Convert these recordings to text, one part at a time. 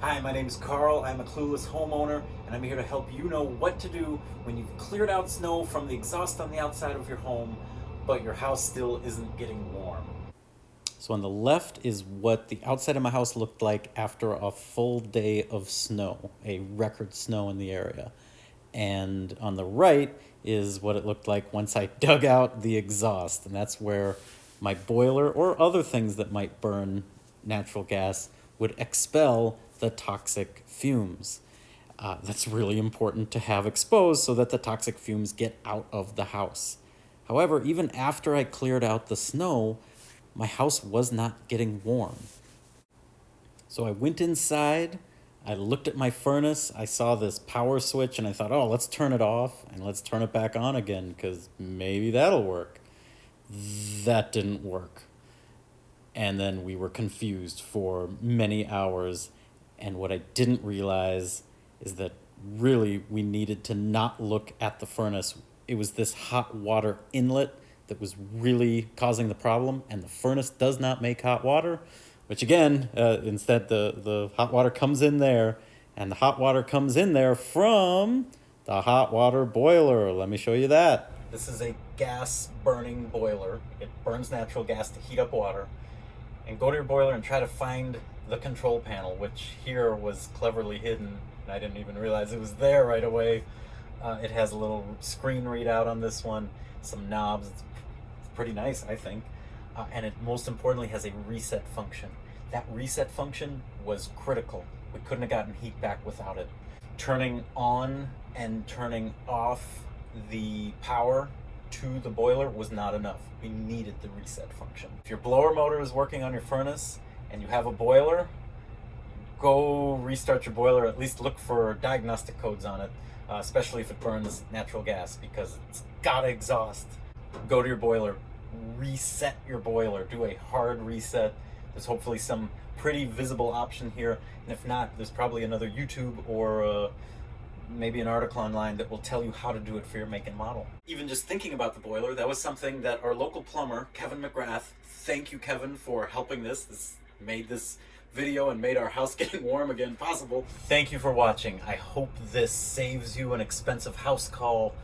Hi, my name is Carl. I'm a clueless homeowner, and I'm here to help you know what to do when you've cleared out snow from the exhaust on the outside of your home, but your house still isn't getting warm. So on the left is what the outside of my house looked like after a full day of snow, a record snow in the area. And on the right is what it looked like once I dug out the exhaust, and that's where my boiler or other things that might burn natural gas would expel the toxic fumes. That's really important to have exposed so that the toxic fumes get out of the house. However, even after I cleared out the snow, my house was not getting warm. So I went inside, I looked at my furnace, I saw this power switch, and I thought, oh, let's turn it off and let's turn it back on again because maybe that'll work. That didn't work. And then we were confused for many hours. And what I didn't realize is that really we needed to not look at the furnace. It was this hot water inlet that was really causing the problem. And the furnace does not make hot water, which again, instead the hot water comes in there. And the hot water comes in there from the hot water boiler. Let me show you that. This is a gas burning boiler. It burns natural gas to heat up water. And go to your boiler and try to find the control panel, which here was cleverly hidden, and I didn't even realize it was there right away. It has a little screen readout on this one, some knobs. It's pretty nice, I think. And it most importantly has a reset function. That reset function was critical. We couldn't have gotten heat back without it. Turning on and turning off the power to the boiler was not enough. We needed the reset function. If your blower motor is working on your furnace and you have a boiler, go restart your boiler. At least look for diagnostic codes on it, especially if it burns natural gas, because it's gotta exhaust. Go to your boiler, reset your boiler, do a hard reset. There's hopefully some pretty visible option here, and if not, there's probably another YouTube or maybe an article online that will tell you how to do it for your make and model. Even just thinking about the boiler, that was something that our local plumber, Kevin McGrath, thank you, Kevin, for helping this made this video and made our house getting warm again possible. Thank you for watching. I hope this saves you an expensive house call,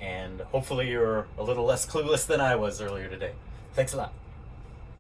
and hopefully you're a little less clueless than I was earlier today. Thanks a lot.